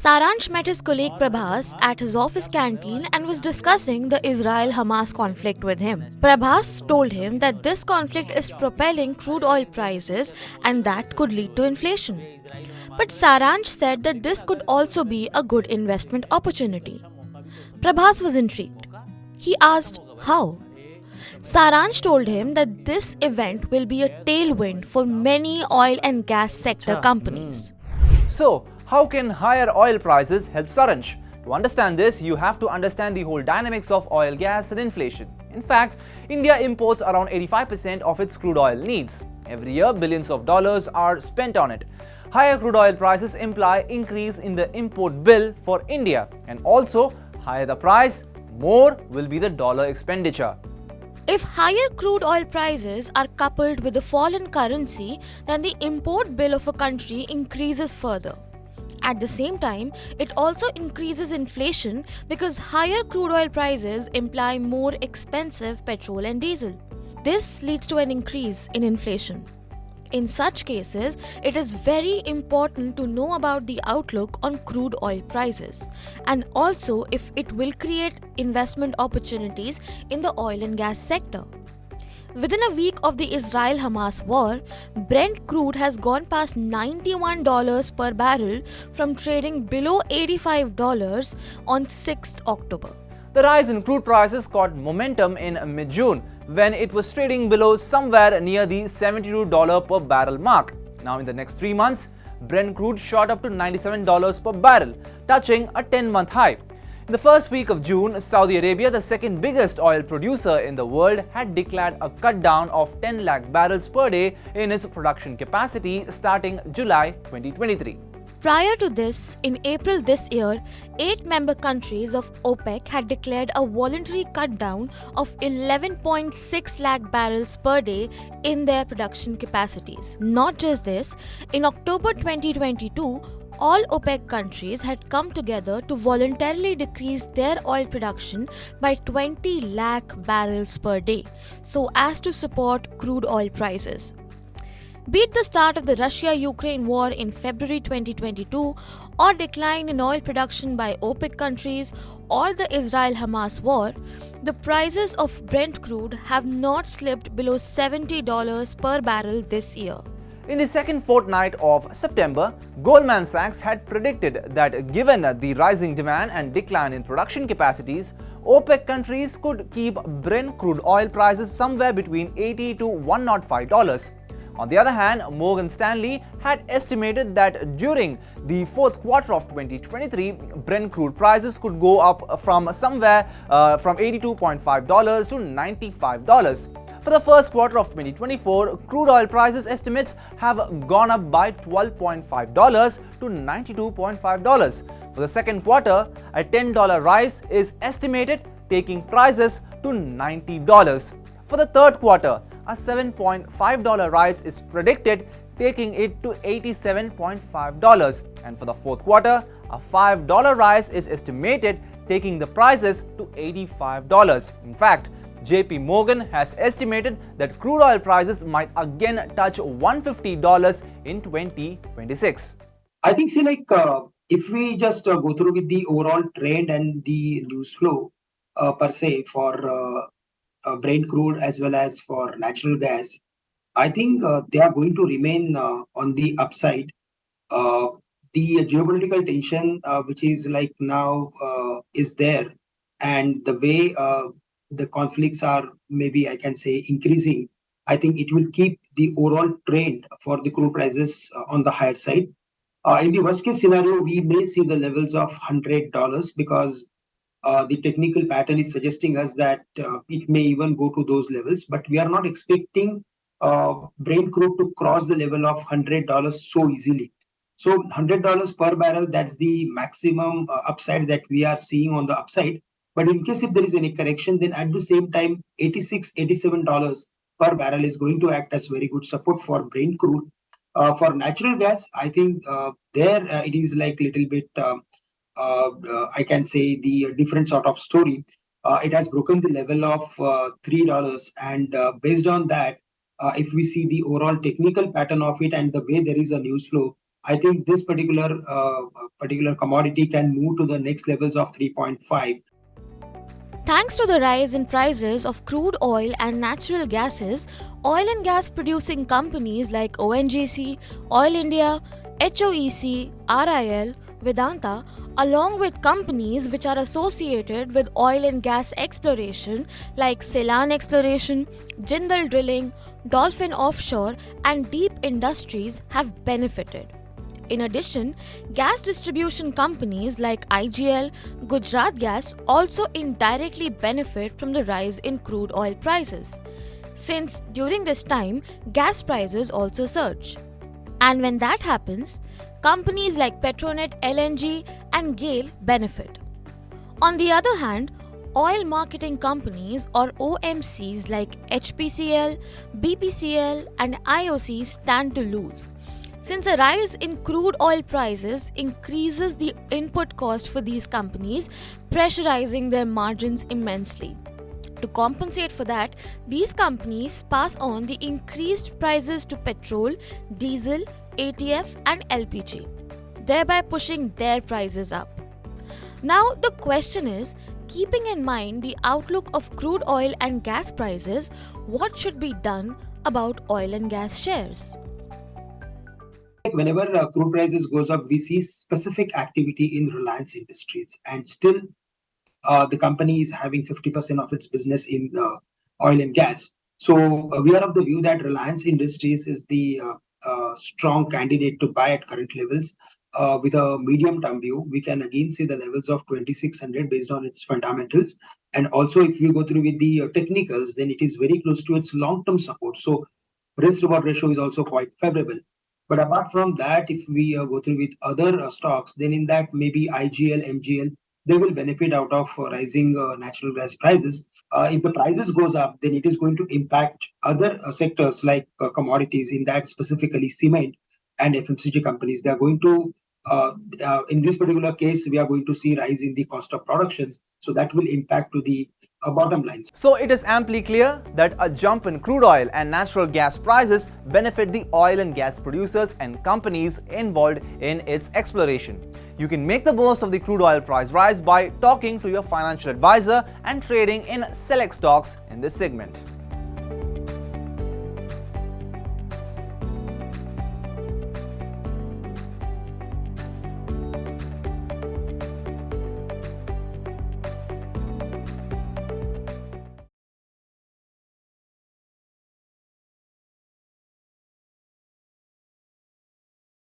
Saransh met his colleague Prabhas at his office canteen and was discussing the Israel-Hamas conflict with him. Prabhas told him that this conflict is propelling crude oil prices and that could lead to inflation. But Saransh said that this could also be a good investment opportunity. Prabhas was intrigued. He asked, how? Saransh told him that this event will be a tailwind for many oil and gas sector companies. So, how can higher oil prices help Saransh? To understand this, you have to understand the whole dynamics of oil, gas and inflation. In fact, India imports around 85% of its crude oil needs. Every year, billions of dollars are spent on it. Higher crude oil prices imply increase in the import bill for India, and also higher the price, more will be the dollar expenditure. If higher crude oil prices are coupled with a fall in currency, then the import bill of a country increases further. At the same time, it also increases inflation because higher crude oil prices imply more expensive petrol and diesel. This leads to an increase in inflation. In such cases, it is very important to know about the outlook on crude oil prices and also if it will create investment opportunities in the oil and gas sector. Within a week of the Israel-Hamas war, Brent crude has gone past $91 per barrel from trading below $85 on 6th October. The rise in crude prices caught momentum in mid-June when it was trading below somewhere near the $72 per barrel mark. Now in the next 3 months, Brent crude shot up to $97 per barrel, touching a 10-month high. In the first week of June, Saudi Arabia, the second biggest oil producer in the world, had declared a cut down of 10 lakh barrels per day in its production capacity starting July 2023. Prior to this, in April this year, 8 member countries of OPEC had declared a voluntary cut down of 11.6 lakh barrels per day in their production capacities. Not just this, in October 2022, all OPEC countries had come together to voluntarily decrease their oil production by 20 lakh barrels per day, so as to support crude oil prices. Be it the start of the Russia-Ukraine war in February 2022, or decline in oil production by OPEC countries, or the Israel-Hamas war, the prices of Brent crude have not slipped below $70 per barrel this year. In the second fortnight of September, Goldman Sachs had predicted that given the rising demand and decline in production capacities, OPEC countries could keep Brent crude oil prices somewhere between $80 to $105. On the other hand, Morgan Stanley had estimated that during the fourth quarter of 2023, Brent crude prices could go up from somewhere from $82.5 to $95. For the first quarter of 2024, crude oil prices estimates have gone up by $12.5 to $92.5. For the second quarter, a $10 rise is estimated, taking prices to $90. For the third quarter, a $7.5 rise is predicted, taking it to $87.5. And for the fourth quarter, a $5 rise is estimated, taking the prices to $85. In fact, JP Morgan has estimated that crude oil prices might again touch $150 in 2026. I think, if we just go through with the overall trend and the news flow per se for Brent crude as well as for natural gas, I think they are going to remain on the upside. The geopolitical tension, which is like now is there, and the way the conflicts are, maybe I can say, increasing, I think it will keep the overall trend for the crude prices on the higher side. In the worst case scenario, we may see the levels of $100 because the technical pattern is suggesting us that it may even go to those levels, but we are not expecting Brent crude to cross the level of $100 so easily. So $100 per barrel, that's the maximum upside that we are seeing on the upside. But in case if there is any correction, then at the same time, $86, $87 per barrel is going to act as very good support for Brent crude. For natural gas, I think there it is like little bit, I can say, the different sort of story. It has broken the level of $3, and based on that, if we see the overall technical pattern of it and the way there is a news flow, I think this particular commodity can move to the next levels of 3.5. Thanks to the rise in prices of crude oil and natural gases, oil and gas producing companies like ONGC, Oil India, HOEC, RIL, Vedanta, along with companies which are associated with oil and gas exploration like Ceylon Exploration, Jindal Drilling, Dolphin Offshore, and Deep Industries have benefited. In addition, gas distribution companies like IGL, Gujarat Gas also indirectly benefit from the rise in crude oil prices, since during this time, gas prices also surge. And when that happens, companies like Petronet LNG and GAIL benefit. On the other hand, oil marketing companies or OMCs like HPCL, BPCL, and IOC stand to lose, since a rise in crude oil prices increases the input cost for these companies, pressurizing their margins immensely. To compensate for that, these companies pass on the increased prices to petrol, diesel, ATF, and LPG, thereby pushing their prices up. Now, the question is, keeping in mind the outlook of crude oil and gas prices, what should be done about oil and gas shares? Whenever crude prices goes up, we see specific activity in Reliance Industries, and still the company is having 50% of its business in oil and gas. So we are of the view that Reliance Industries is the strong candidate to buy at current levels. With a medium-term view, we can again see the levels of 2600 based on its fundamentals. And also, if we go through with the technicals, then it is very close to its long-term support. So risk-reward ratio is also quite favorable. But apart from that, if we go through with other stocks, then in that maybe IGL, MGL, they will benefit out of rising natural gas prices. If the prices goes up, then it is going to impact other sectors like commodities, in that specifically cement and FMCG companies. They are going to, in this particular case, we are going to see rise in the cost of production. So that will impact to the bottom lines. So it is amply clear that a jump in crude oil and natural gas prices benefit the oil and gas producers and companies involved in its exploration. You can make the most of the crude oil price rise by talking to your financial advisor and trading in select stocks in this segment.